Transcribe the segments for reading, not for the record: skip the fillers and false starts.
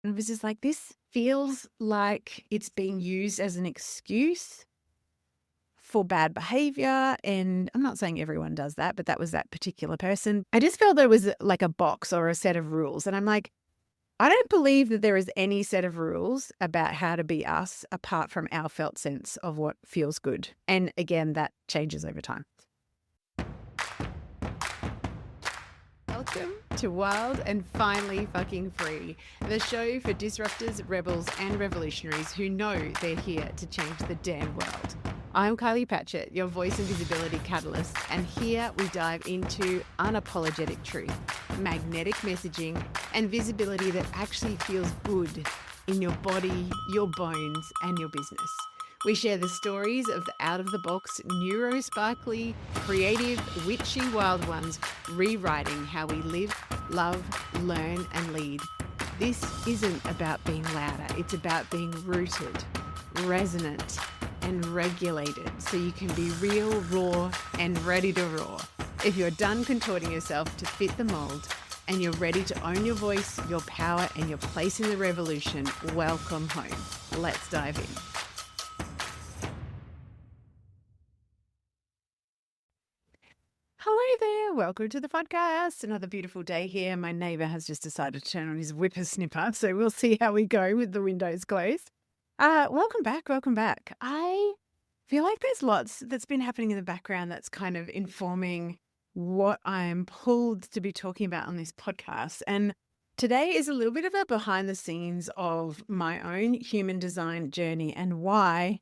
And it was just like, this feels like it's being used as an excuse for bad behavior. And I'm not saying everyone does that, but that was that particular person. I just felt there was like a box or a set of rules. And I'm like, I don't believe that there is any set of rules about how to be us apart from our felt sense of what feels good. And again, that changes over time. Welcome to Wild and Finally Fucking Free, the show for disruptors, rebels, and revolutionaries who know they're here to change the damn world. I'm Kylie Patchett, your voice and visibility catalyst, and here we dive into unapologetic truth, magnetic messaging, and visibility that actually feels good in your body, your bones, and your business. We share the stories of the out-of-the-box, neuro-sparkly, creative, witchy wild ones, rewriting how we live, love, learn, and lead. This isn't about being louder. It's about being rooted, resonant, and regulated so you can be real, raw, and ready to roar. If you're done contorting yourself to fit the mold and you're ready to own your voice, your power, and your place in the revolution, welcome home. Let's dive in. Hello there. Welcome to the podcast. Another beautiful day here. My neighbour has just decided to turn on his whippersnipper, so we'll see how we go with the windows closed. Welcome back. Welcome back. I feel like there's lots that's been happening in the background that's kind of informing what I'm pulled to be talking about on this podcast. And today is a little bit of a behind the scenes of my own human design journey and why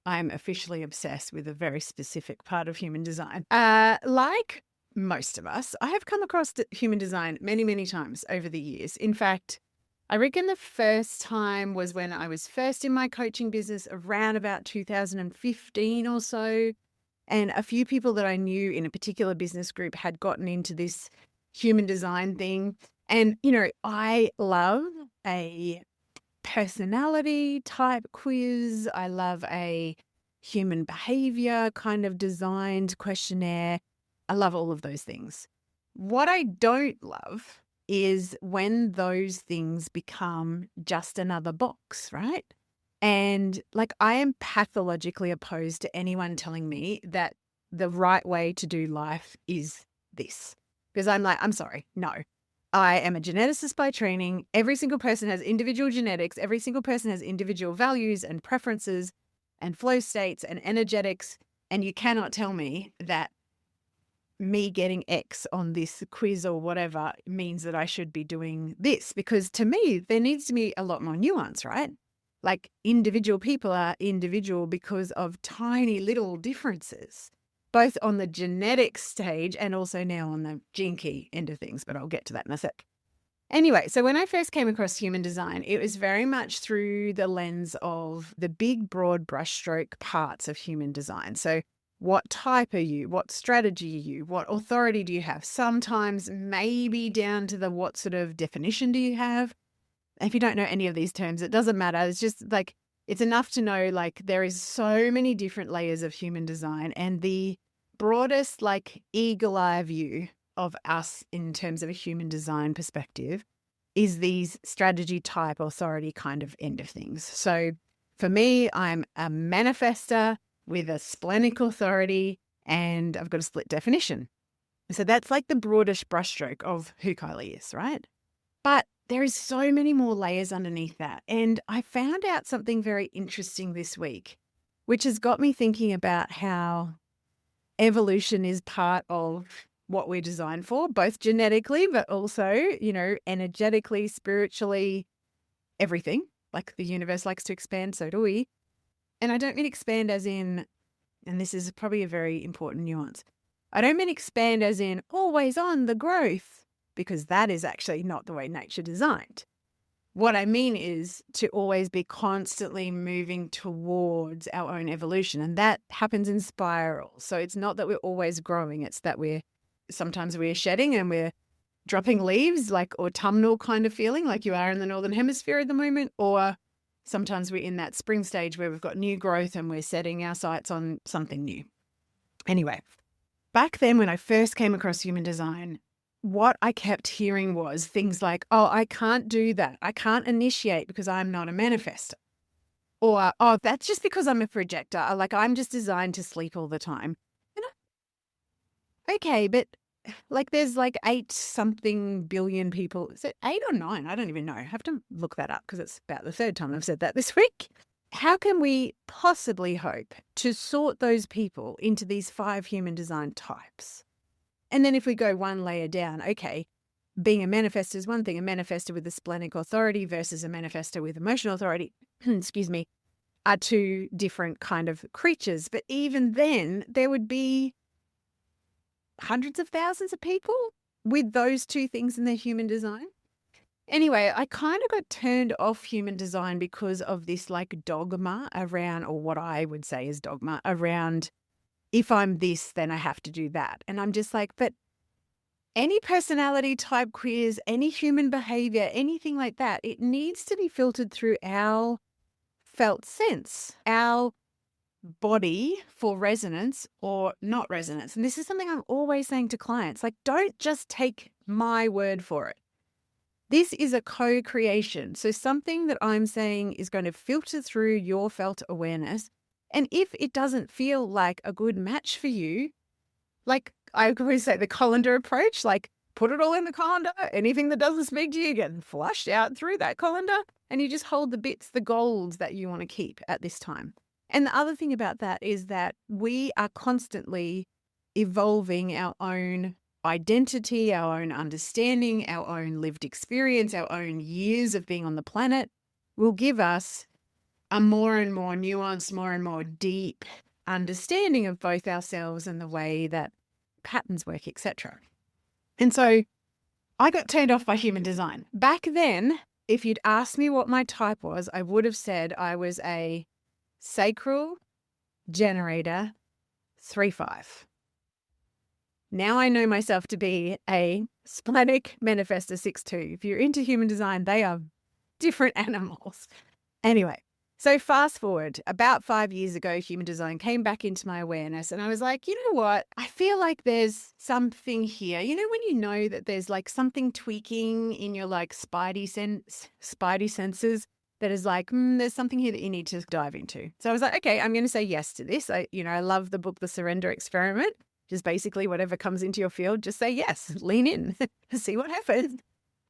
I'm officially obsessed with a very specific part of human design. Like most of us, I have come across human design many, many times over the years. In fact, I reckon the first time was when I was first in my coaching business around about 2015 or so. And a few people that I knew in a particular business group had gotten into this human design thing. And, you know, I love a personality type quiz. I love a human behavior kind of designed questionnaire. I love all of those things. What I don't love is when those things become just another box, right? And like, I am pathologically opposed to anyone telling me that the right way to do life is this. Because I'm like, I'm sorry, no. I am a geneticist by training. Every single person has individual genetics. Every single person has individual values and preferences and flow states and energetics. And you cannot tell me that me getting X on this quiz or whatever means that I should be doing this. Because to me, there needs to be a lot more nuance, right? Like, individual people are individual because of tiny little differences, both on the genetic stage and also now on the gene key end of things, but I'll get to that in a sec. Anyway, so when I first came across human design, it was very much through the lens of the big, broad brushstroke parts of human design. So what type are you? What strategy are you? What authority do you have? Sometimes maybe down to the what sort of definition do you have? If you don't know any of these terms, it doesn't matter. It's just like, it's enough to know, like, there is so many different layers of human design, and the broadest, like, eagle eye view of us in terms of a human design perspective is these strategy type authority kind of end of things. So for me, I'm a manifester with a splenic authority, and I've got a split definition. So that's like the broadest brushstroke of who Kylie is, right? But there is so many more layers underneath that. And I found out something very interesting this week, which has got me thinking about how evolution is part of what we're designed for, both genetically, but also, you know, energetically, spiritually, everything. Like, the universe likes to expand, so do we. And I don't mean expand as in, and this is probably a very important nuance, I don't mean expand as in always on the growth, because that is actually not the way nature designed. What I mean is to always be constantly moving towards our own evolution. And that happens in spirals. So it's not that we're always growing. It's that sometimes we're shedding and we're dropping leaves, like autumnal kind of feeling, like you are in the Northern Hemisphere at the moment. Or sometimes we're in that spring stage where we've got new growth and we're setting our sights on something new. Anyway, back then when I first came across human design, what I kept hearing was things like, oh, I can't do that. I can't initiate because I'm not a manifester. Or, oh, that's just because I'm a projector. Or, like, I'm just designed to sleep all the time. And okay, but like there's like 8 something billion people. Is it 8 or 9? I don't even know. I have to look that up because it's about the third time I've said that this week. How can we possibly hope to sort those people into these 5 human design types? And then if we go one layer down, okay, being a manifestor is one thing, a manifestor with a splenic authority versus a manifestor with emotional authority, excuse me, are 2 different kind of creatures. But even then, there would be hundreds of thousands of people with those 2 things in their human design. Anyway, I kind of got turned off human design because of this like dogma around, or what I would say is dogma around, if I'm this, then I have to do that. And I'm just like, but any personality type quiz, any human behavior, anything like that, it needs to be filtered through our felt sense, our body for resonance or not resonance. And this is something I'm always saying to clients, like, don't just take my word for it. This is a co-creation. So something that I'm saying is going to filter through your felt awareness. And if it doesn't feel like a good match for you, like I always say the colander approach, like put it all in the colander. Anything that doesn't speak to you gets flushed out through that colander. And you just hold the bits, the golds that you want to keep at this time. And the other thing about that is that we are constantly evolving our own identity, our own understanding, our own lived experience, our own years of being on the planet will give us a more and more nuanced, more and more deep understanding of both ourselves and the way that patterns work, etc. And so I got turned off by human design. Back then, if you'd asked me what my type was, I would have said I was a sacral generator 3-5. Now I know myself to be a splenic manifestor 6-2. If you're into human design, they are different animals. Anyway, so fast forward, about 5 years ago, human design came back into my awareness and I was like, you know what? I feel like there's something here. You know, when you know that there's like something tweaking in your like spidey senses that is like, there's something here that you need to dive into. So I was like, okay, I'm going to say yes to this. I love the book, The Surrender Experiment. Just basically whatever comes into your field, just say yes, lean in, see what happens.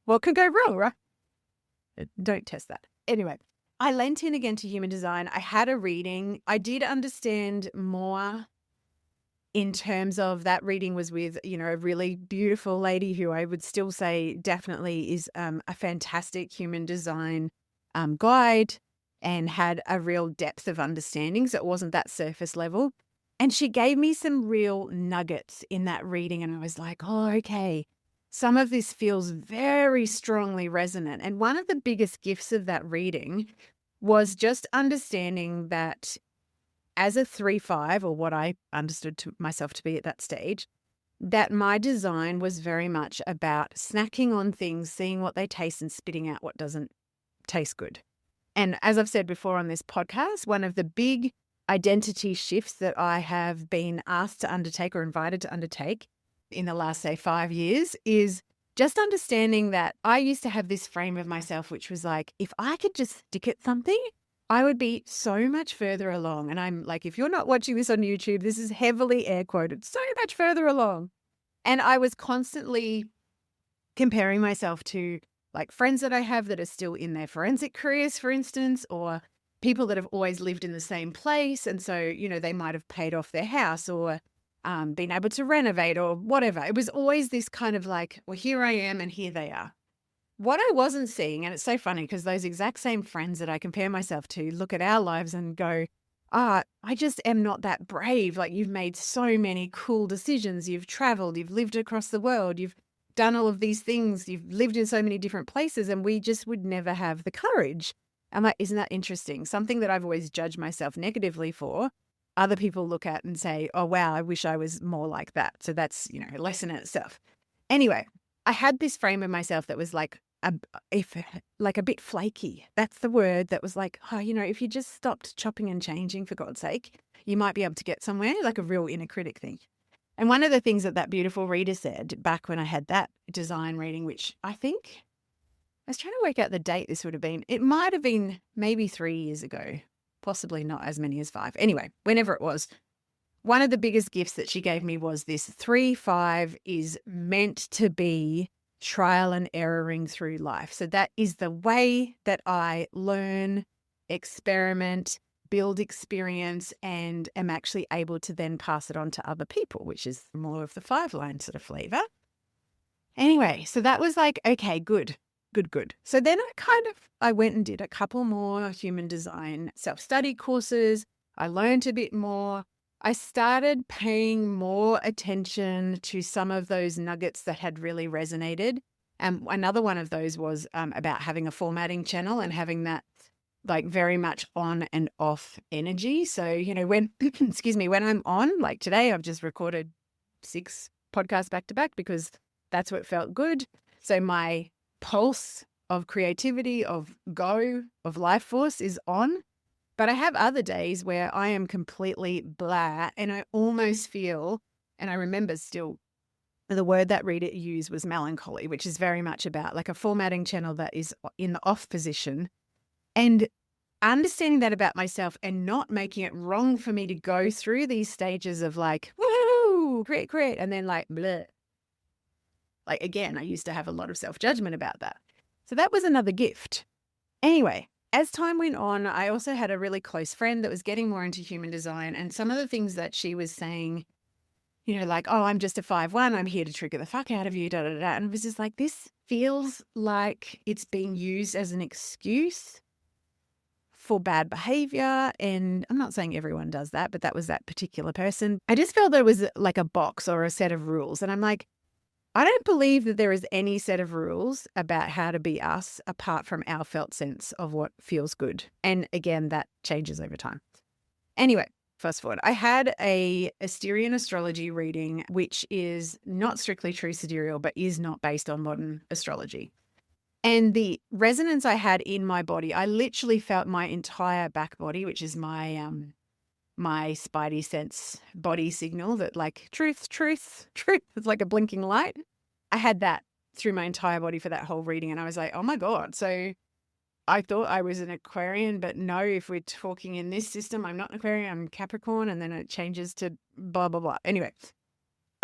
What could go wrong, right? Don't test that. Anyway, I lent in again to human design. I had a reading. I did understand more in terms of that reading was with, a really beautiful lady who I would still say definitely is a fantastic human design guide and had a real depth of understanding. So it wasn't that surface level. And she gave me some real nuggets in that reading. And I was like, oh, okay. Some of this feels very strongly resonant. And one of the biggest gifts of that reading was just understanding that as a 3-5, or what I understood to myself to be at that stage, that my design was very much about snacking on things, seeing what they taste and spitting out what doesn't taste good. And as I've said before on this podcast, one of the big identity shifts that I have been asked to undertake or invited to undertake in the last, say, 5 years is just understanding that I used to have this frame of myself, which was like, if I could just stick at something, I would be so much further along. And I'm like, if you're not watching this on YouTube, this is heavily air quoted, so much further along. And I was constantly comparing myself to like friends that I have that are still in their forensic careers, for instance, or people that have always lived in the same place. And so, they might have paid off their house or been able to renovate or whatever. It was always this kind of like, well, here I am and here they are. What I wasn't seeing, and it's so funny because those exact same friends that I compare myself to look at our lives and go, I just am not that brave. Like, you've made so many cool decisions. You've traveled, you've lived across the world, you've done all of these things. You've lived in so many different places and we just would never have the courage. I'm like, isn't that interesting? Something that I've always judged myself negatively for, other people look at and say, oh, wow, I wish I was more like that. So that's, a lesson in itself. Anyway, I had this frame of myself that was like a bit flaky. That's the word that was like, oh, if you just stopped chopping and changing, for God's sake, you might be able to get somewhere, like a real inner critic thing. And one of the things that beautiful reader said back when I had that design reading, which I think I was trying to work out the date this would have been. It might have been maybe 3 years ago, possibly not as many as 5. Anyway, whenever it was, one of the biggest gifts that she gave me was this 3-5 is meant to be trial and erroring through life. So that is the way that I learn, experiment, build experience, and am actually able to then pass it on to other people, which is more of the 5-line sort of flavor. Anyway, so that was like, okay, good. So then I went and did a couple more human design self-study courses. I learned a bit more. I started paying more attention to some of those nuggets that had really resonated. Another one of those was about having a formatting channel and having that like very much on and off energy. So, when, when I'm on, like today, I've just recorded 6 podcasts back to back because that's what felt good. So my pulse of creativity, of life force is on. But I have other days where I am completely blah and I almost feel, and I remember still, the word that reader used was melancholy, which is very much about like a formatting channel that is in the off position. And understanding that about myself and not making it wrong for me to go through these stages of like, woo, create, and then like, bleh. Like, again, I used to have a lot of self-judgment about that. So that was another gift. Anyway, as time went on, I also had a really close friend that was getting more into human design. And some of the things that she was saying, like, oh, I'm just a 5-1. I'm here to trigger the fuck out of you, da, da, da. And it was just like, this feels like it's being used as an excuse for bad behavior. And I'm not saying everyone does that, but that was that particular person. I just felt there was like a box or a set of rules. And I'm like, I don't believe that there is any set of rules about how to be us apart from our felt sense of what feels good. And again, that changes over time. Anyway, fast forward. I had a Asterian astrology reading, which is not strictly true sidereal, but is not based on modern astrology. And the resonance I had in my body, I literally felt my entire back body, which is my spidey sense body signal that like truth. It's like a blinking light. I had that through my entire body for that whole reading. And I was like, oh my God. So I thought I was an Aquarian, but no, if we're talking in this system, I'm not an Aquarian, I'm Capricorn. And then it changes to blah, blah, blah. Anyway,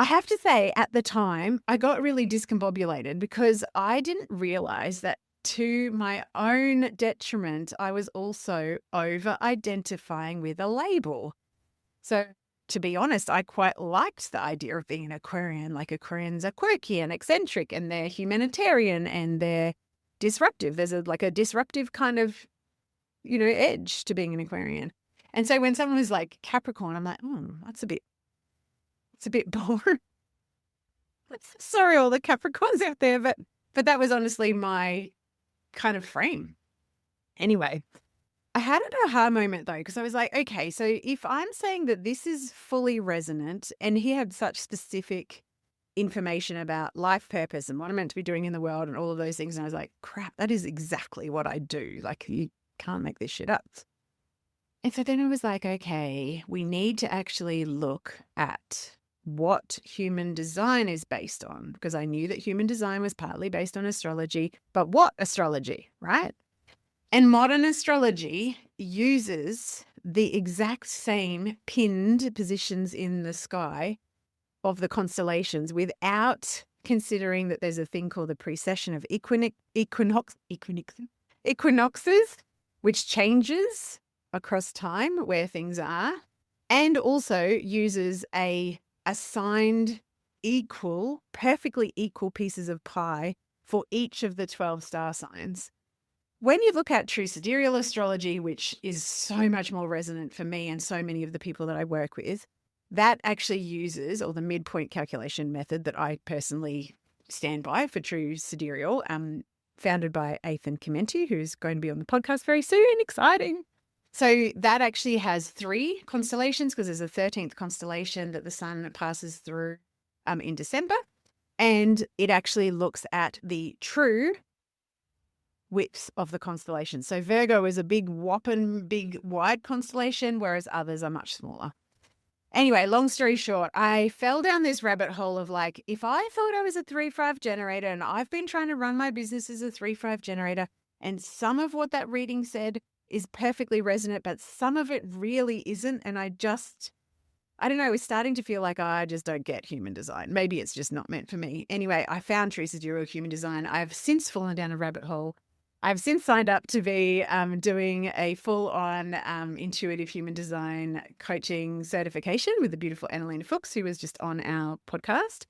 I have to say at the time, I got really discombobulated because I didn't realize that to my own detriment, I was also over-identifying with a label. So to be honest, I quite liked the idea of being an Aquarian. Like Aquarians are quirky and eccentric and they're humanitarian and they're disruptive. There's a disruptive kind of, edge to being an Aquarian. And so when someone was like Capricorn, I'm like, it's a bit boring. Sorry, all the Capricorns out there, but that was honestly my kind of frame. Anyway, I had an aha moment though, because I was like, okay, so if I'm saying that this is fully resonant and he had such specific information about life purpose and what I'm meant to be doing in the world and all of those things, and I was like, crap, that is exactly what I do. Like, you can't make this shit up. And so then it was like, okay, we need to actually look at what human design is based on, because I knew that human design was partly based on astrology, but what astrology, right? And modern astrology uses the exact same pinned positions in the sky of the constellations without considering that there's a thing called the precession of equinoxes, which changes across time where things are, and also uses a assigned perfectly equal pieces of pie for each of the 12 star signs. When you look at true sidereal astrology, which is so much more resonant for me and so many of the people that I work with, that actually uses, or the midpoint calculation method that I personally stand by for true sidereal, founded by Ethan Chimenti, who's going to be on the podcast very soon. Exciting. So that actually has 3 constellations, because there's a 13th constellation that the sun passes through in December. And it actually looks at the true widths of the constellation. So Virgo is a big wide constellation, whereas others are much smaller. Anyway, long story short, I fell down this rabbit hole of like, if I thought I was a 3-5 generator and I've been trying to run my business as a 3-5 generator, and some of what that reading said is perfectly resonant, but some of it really isn't. And I don't know, it's starting to feel like I just don't get human design. Maybe it's just not meant for me. Anyway, I found True Sidereal Human Design. I've since fallen down a rabbit hole. I've since signed up to be doing a full-on intuitive human design coaching certification with the beautiful Annalena Fuchs, who was just on our podcast.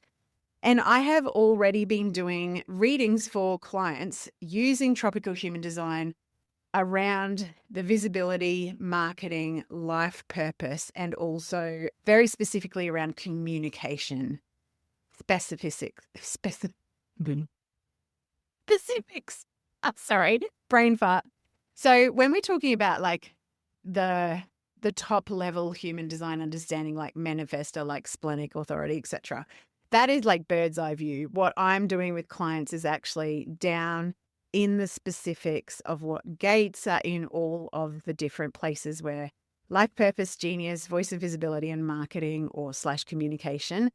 And I have already been doing readings for clients using tropical human design around the visibility, marketing, life purpose, and also very specifically around communication, specifics. Sorry, brain fart. So when we're talking about like the top level human design understanding, like manifestor, like splenic authority, etc., that is like bird's eye view. What I'm doing with clients is actually down in the specifics of what gates are in all of the different places where life purpose, genius, voice of visibility, and marketing or / communication,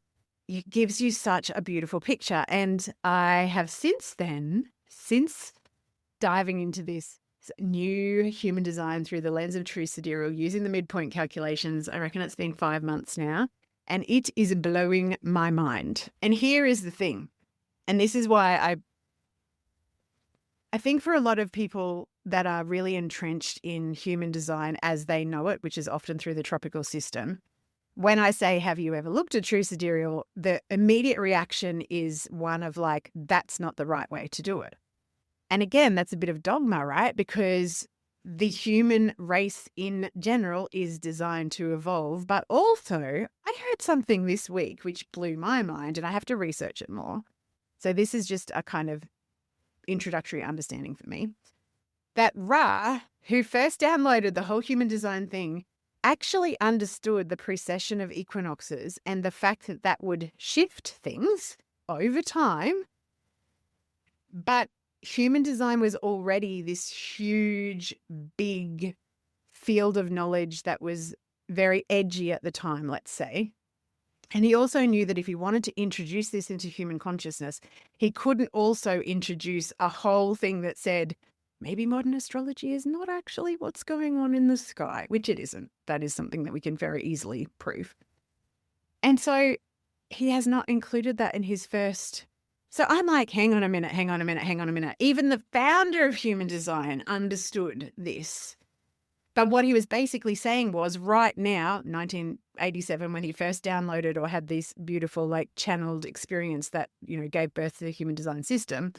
it gives you such a beautiful picture. And I have since diving into this new human design through the lens of True Sidereal using the midpoint calculations, I reckon it's been 5 months now, and it is blowing my mind. And here is the thing, and this is why I think for a lot of people that are really entrenched in human design as they know it, which is often through the tropical system, when I say, have you ever looked at True Sidereal, the immediate reaction is one of like, that's not the right way to do it. And again, that's a bit of dogma, right? Because the human race in general is designed to evolve. But also, I heard something this week which blew my mind, and I have to research it more. So this is just a kind of introductory understanding for me. That Ra, who first downloaded the whole human design thing, actually understood the precession of equinoxes and the fact that that would shift things over time. But human design was already this huge, big field of knowledge that was very edgy at the time, let's say. And he also knew that if he wanted to introduce this into human consciousness, he couldn't also introduce a whole thing that said, maybe modern astrology is not actually what's going on in the sky, which it isn't. That is something that we can very easily prove. And so he has not included that in his first. So I'm like, hang on a minute. Even the founder of human design understood this. But what he was basically saying was right now, 1987, when he first downloaded or had this beautiful, like channeled experience that, gave birth to the human design system,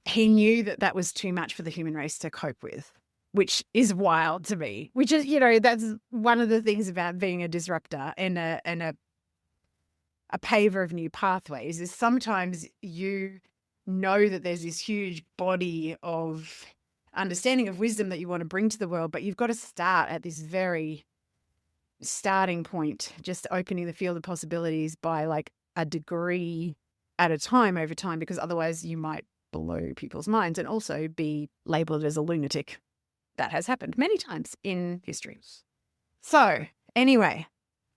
he knew that that was too much for the human race to cope with, which is wild to me, which is, that's one of the things about being a disruptor and a paver of new pathways is sometimes you know that there's this huge body of understanding of wisdom that you want to bring to the world, but you've got to start at this very starting point, just opening the field of possibilities by like a degree at a time over time, because otherwise you might blow people's minds and also be labeled as a lunatic. That has happened many times in history. So anyway,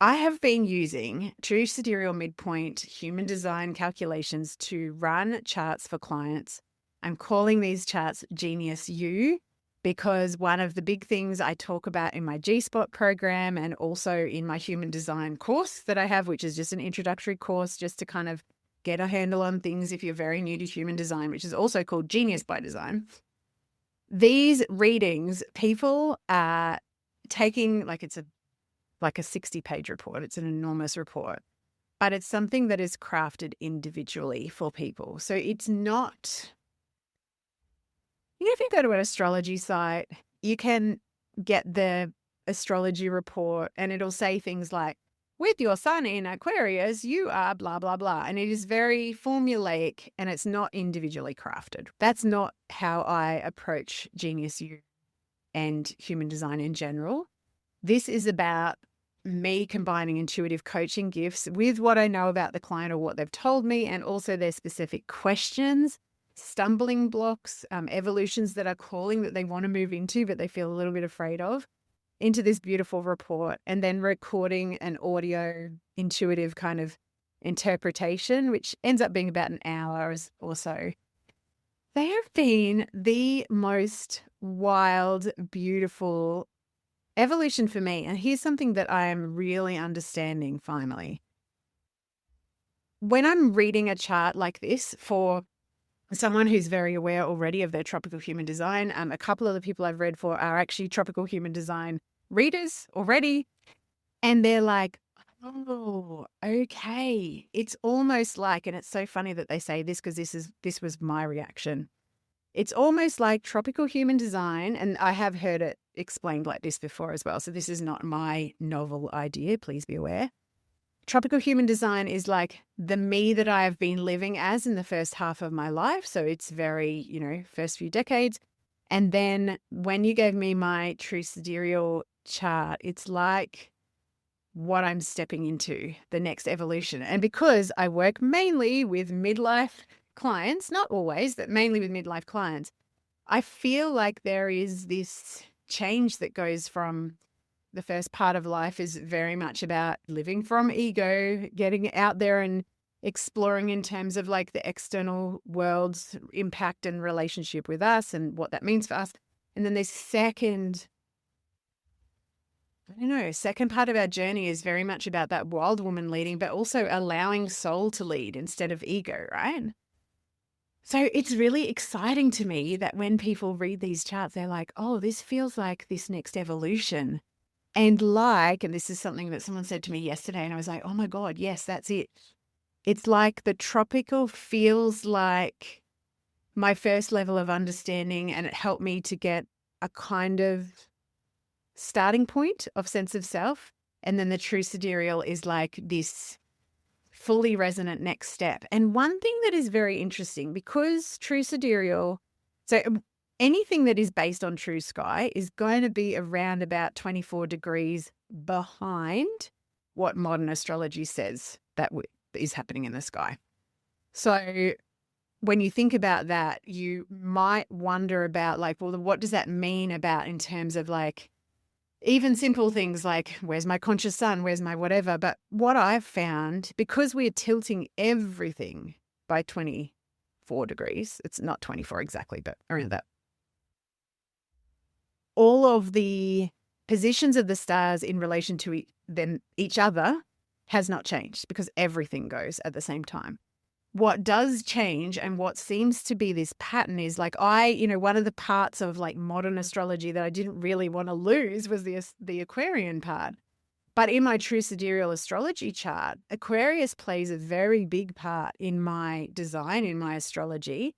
I have been using True Sidereal midpoint human design calculations to run charts for clients. I'm calling these charts Genius U because one of the big things I talk about in my G-Spot program and also in my human design course that I have, which is just an introductory course just to kind of get a handle on things if you're very new to human design, which is also called Genius by Design. These readings, people are taking like a 60-page report. It's an enormous report, but it's something that is crafted individually for people. So it's not, if you go to an astrology site, you can get the astrology report and it'll say things like, with your sun in Aquarius, you are blah, blah, blah. And it is very formulaic and it's not individually crafted. That's not how I approach Genius U and human design in general. This is about me combining intuitive coaching gifts with what I know about the client or what they've told me, and also their specific questions, stumbling blocks, evolutions that are calling that they want to move into, but they feel a little bit afraid of. into this beautiful report and then recording an audio intuitive kind of interpretation, which ends up being about an hour or so. They have been the most wild, beautiful evolution for me. And here's something that I am really understanding finally. When I'm reading a chart like this for someone who's very aware already of their tropical human design, a couple of the people I've read for are actually tropical human design readers already. And they're like, oh, okay. It's almost like, and it's so funny that they say this because this was my reaction. It's almost like tropical human design, and I have heard it explained like this before as well. So this is not my novel idea, please be aware. Tropical human design is like the me that I have been living as in the first half of my life. So it's very, first few decades. And then when you gave me my true sidereal chart, it's like what I'm stepping into, the next evolution. And because I work mainly with midlife clients, not always, but mainly with midlife clients, I feel like there is this change that goes from the first part of life is very much about living from ego, getting out there and exploring in terms of like the external world's impact and relationship with us and what that means for us. And then this second part of our journey is very much about that wild woman leading, but also allowing soul to lead instead of ego, right? So it's really exciting to me that when people read these charts, they're like, oh, this feels like this next evolution. And this is something that someone said to me yesterday, and I was like, oh my God, yes, that's it. It's like the tropical feels like my first level of understanding, and it helped me to get a kind of starting point of sense of self. And then the true sidereal is like this fully resonant next step. And one thing that is very interesting, because true sidereal, so anything that is based on true sky is going to be around about 24 degrees behind what modern astrology says that is happening in the sky. So when you think about that, you might wonder about like, well, what does that mean about in terms of like, even simple things like, where's my conscious sun? Where's my whatever? But what I've found, because we're tilting everything by 24 degrees, it's not 24 exactly, but around that. All of the positions of the stars in relation to each other has not changed because everything goes at the same time. What does change and what seems to be this pattern is like one of the parts of like modern astrology that I didn't really want to lose was the Aquarian part. But in my true sidereal astrology chart, Aquarius plays a very big part in my design, in my astrology,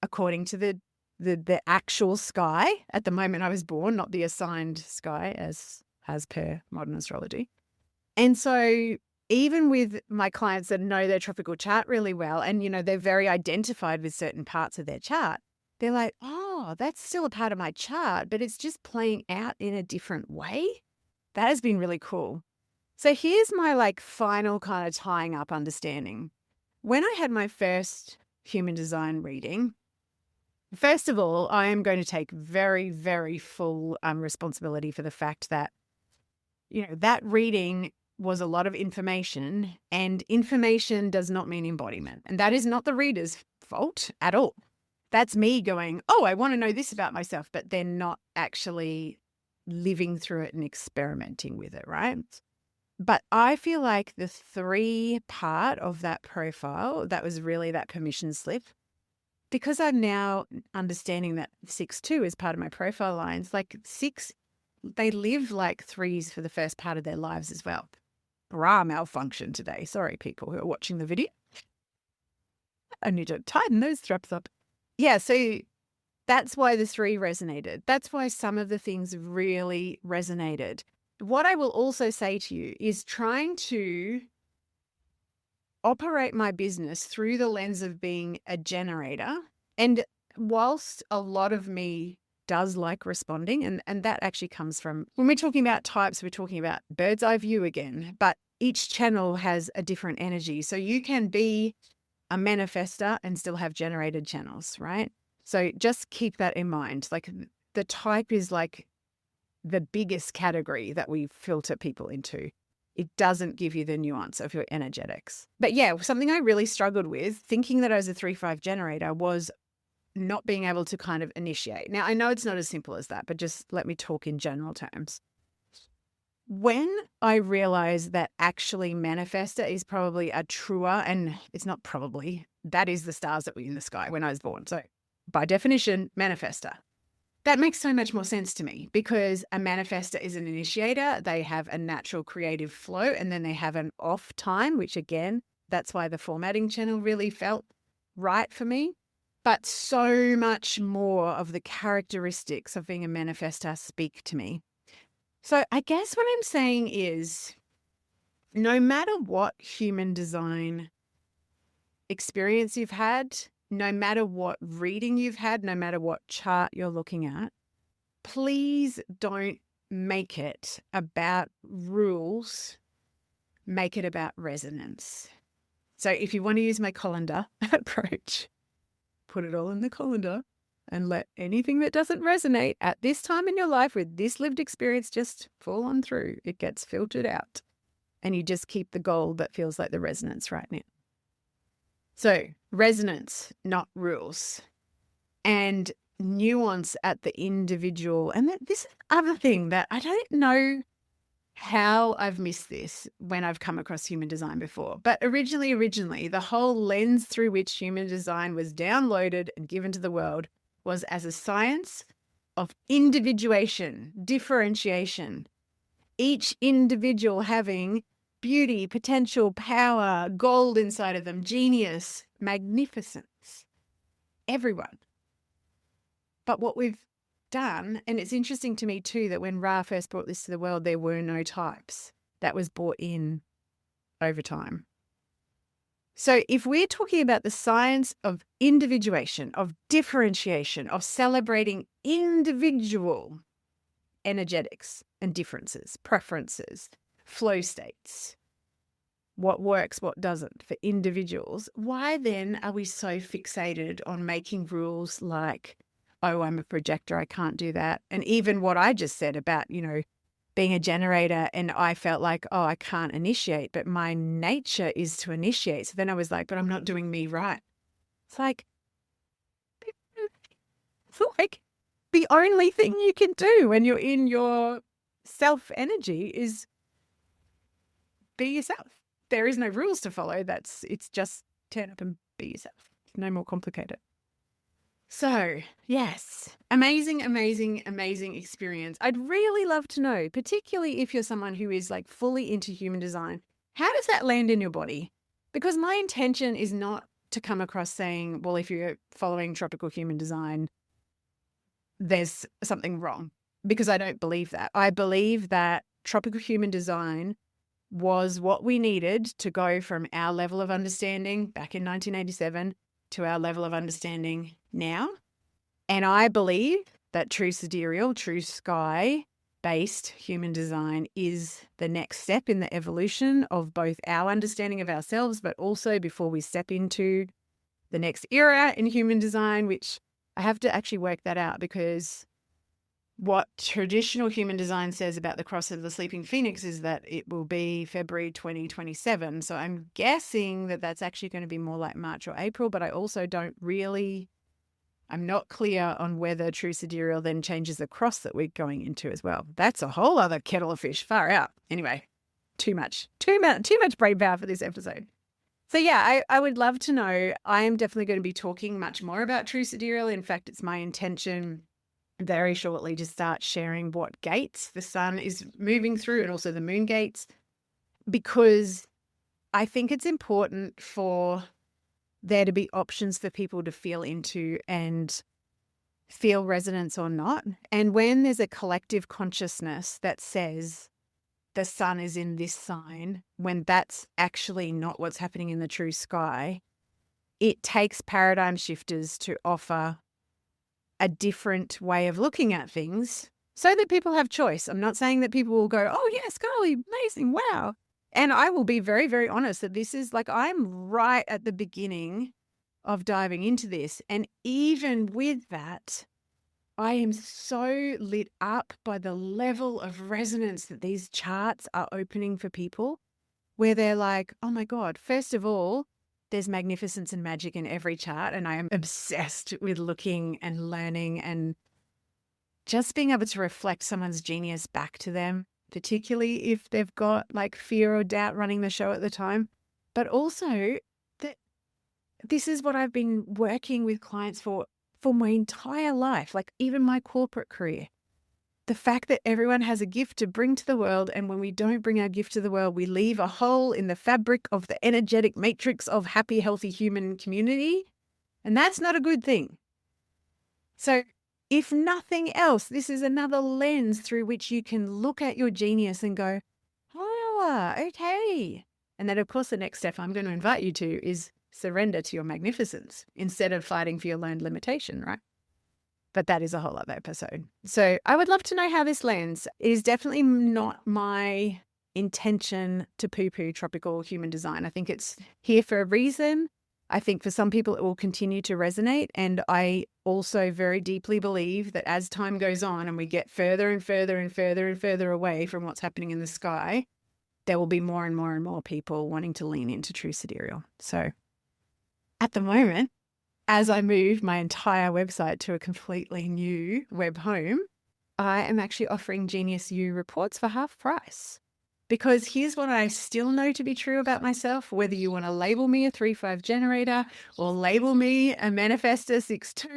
according to the actual sky at the moment I was born, not the assigned sky as per modern astrology. And so even with my clients that know their tropical chart really well, and, they're very identified with certain parts of their chart, they're like, oh, that's still a part of my chart, but it's just playing out in a different way. That has been really cool. So here's my like final kind of tying up understanding. When I had my first human design reading, first of all, I am going to take very, very full responsibility for the fact that, that reading was a lot of information, and information does not mean embodiment. And that is not the reader's fault at all. That's me going, oh, I want to know this about myself, but they're not actually living through it and experimenting with it, right? But I feel like the 3 part of that profile, that was really that permission slip. Because I'm now understanding that 6-2 is part of my profile lines, like 6, they live like 3s for the first part of their lives as well. Bra malfunction today. Sorry, people who are watching the video. I need to tighten those straps up. Yeah, so that's why the 3 resonated. That's why some of the things really resonated. What I will also say to you is trying to operate my business through the lens of being a generator. And whilst a lot of me does like responding, and that actually comes from, when we're talking about types, we're talking about bird's eye view again, but each channel has a different energy. So you can be a manifester and still have generated channels, right? So just keep that in mind. Like the type is like the biggest category that we filter people into. It doesn't give you the nuance of your energetics. But yeah, something I really struggled with, thinking that I was a 3-5 generator, was not being able to kind of initiate. Now, I know it's not as simple as that, but just let me talk in general terms. When I realized that actually manifester is probably a truer, and it's not probably, that is the stars that were in the sky when I was born. So by definition, manifester. That makes so much more sense to me, because a manifester is an initiator. They have a natural creative flow, and then they have an off time, which again, that's why the formatting channel really felt right for me. But so much more of the characteristics of being a manifestor speak to me. So I guess what I'm saying is, no matter what human design experience you've had, no matter what reading you've had, no matter what chart you're looking at, please don't make it about rules. Make it about resonance. So if you want to use my colander approach, put it all in the colander and let anything that doesn't resonate at this time in your life with this lived experience just fall on through. It gets filtered out and you just keep the gold that feels like the resonance right now. So resonance, not rules, and nuance at the individual. And this is the other thing that I don't know how I've missed this when I've come across human design before. But originally, the whole lens through which human design was downloaded and given to the world was as a science of individuation, differentiation. Each individual having beauty, potential, power, gold inside of them, genius, magnificence. Everyone. But what we've done, and it's interesting to me too that when Ra first brought this to the world, there were no types. That was brought in over time. So if we're talking about the science of individuation, of differentiation, of celebrating individual energetics and differences, preferences, flow states, what works, what doesn't for individuals, why then are we so fixated on making rules like, oh, I'm a projector, I can't do that? And even what I just said about, being a generator, and I felt like, oh, I can't initiate, but my nature is to initiate. So then I was like, but I'm not doing me right. It's like the only thing you can do when you're in your self energy is be yourself. There is no rules to follow. It's just turn up and be yourself. No more complicated. So yes, amazing experience. I'd really love to know, particularly if you're someone who is like fully into human design, how does that land in your body? Because my intention is not to come across saying, well, if you're following tropical human design, there's something wrong, because I don't believe that. I believe that tropical human design was what we needed to go from our level of understanding back in 1987 to our level of understanding now. And I believe that true sidereal, true sky-based human design is the next step in the evolution of both our understanding of ourselves, but also before we step into the next era in human design, which I have to actually work that out, because what traditional human design says about the cross of the sleeping phoenix is that it will be February 2027. So I'm guessing that that's actually going to be more like March or April, but I also I'm not clear on whether true sidereal then changes the cross that we're going into as well. That's a whole other kettle of fish, far out. Anyway, too much brain power for this episode. So yeah, I would love to know. I am definitely going to be talking much more about true sidereal. In fact, it's my intention very shortly to start sharing what gates the sun is moving through, and also the moon gates, because I think it's important for there to be options for people to feel into and feel resonance or not. And when there's a collective consciousness that says the sun is in this sign, when that's actually not what's happening in the true sky, it takes paradigm shifters to offer a different way of looking at things so that people have choice. I'm not saying that people will go, oh yes, golly, amazing, wow. And I will be very, very honest that this is like, I'm right at the beginning of diving into this. And even with that, I am so lit up by the level of resonance that these charts are opening for people, where they're like, oh my God, first of all, there's magnificence and magic in every chart. And I am obsessed with looking and learning and just being able to reflect someone's genius back to them, particularly if they've got like fear or doubt running the show at the time. But also that this is what I've been working with clients for my entire life, like even my corporate career. The fact that everyone has a gift to bring to the world, and when we don't bring our gift to the world, we leave a hole in the fabric of the energetic matrix of happy, healthy human community. And that's not a good thing. So if nothing else, this is another lens through which you can look at your genius and go, oh, okay. And then, of course, the next step I'm going to invite you to is surrender to your magnificence instead of fighting for your learned limitation, right? But that is a whole other episode. So I would love to know how this lands. It is definitely not my intention to poo-poo tropical human design. I think it's here for a reason. I think for some people it will continue to resonate. And I also very deeply believe that as time goes on and we get further and further and further and further away from what's happening in the sky, there will be more and more and more people wanting to lean into true sidereal. So at the moment, as I move my entire website to a completely new web home, I am actually offering Genius U reports for half price. Because here's what I still know to be true about myself, whether you want to label me a 3-5 generator or label me a manifestor 6-2,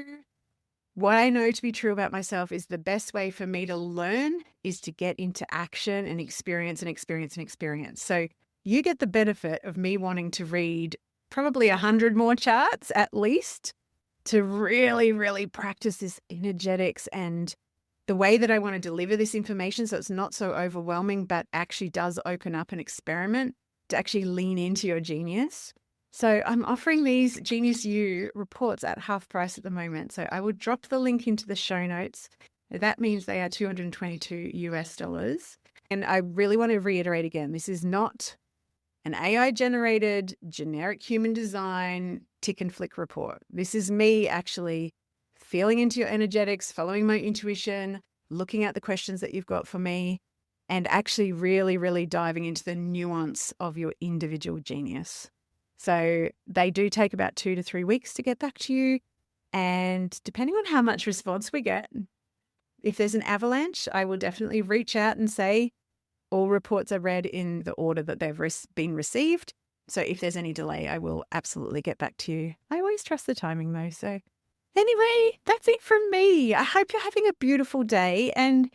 what I know to be true about myself is the best way for me to learn is to get into action and experience and experience and experience. So you get the benefit of me wanting to read probably 100 more charts at least to really, really practice this energetics and the way that I want to deliver this information so it's not so overwhelming, but actually does open up an experiment to actually lean into your genius. So I'm offering these Genius U reports at half price at the moment. So I will drop the link into the show notes. That means they are $222 US. And I really want to reiterate again, this is not an AI-generated generic human design tick and flick report. This is me actually feeling into your energetics, following my intuition, looking at the questions that you've got for me, and actually really, really diving into the nuance of your individual genius. So they do take about 2 to 3 weeks to get back to you. And depending on how much response we get, if there's an avalanche, I will definitely reach out and say all reports are read in the order that they've been received. So if there's any delay, I will absolutely get back to you. I always trust the timing though. So anyway, that's it from me. I hope you're having a beautiful day. And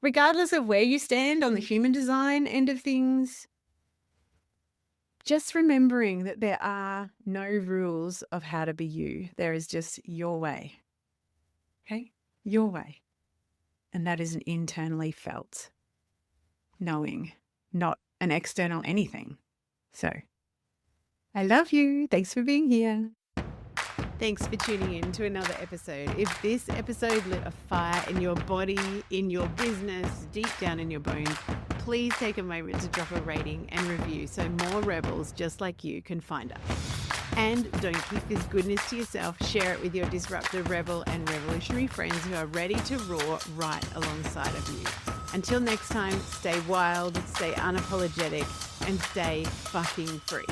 regardless of where you stand on the human design end of things, just remembering that there are no rules of how to be you. There is just your way. Okay? Your way. And that is an internally felt knowing, not an external anything. So I love you. Thanks for being here. Thanks for tuning in to another episode. If this episode lit a fire in your body, in your business, deep down in your bones, please take a moment to drop a rating and review so more rebels just like you can find us. And don't keep this goodness to yourself. Share it with your disruptive rebel and revolutionary friends who are ready to roar right alongside of you. Until next time, stay wild, stay unapologetic, and stay fucking free.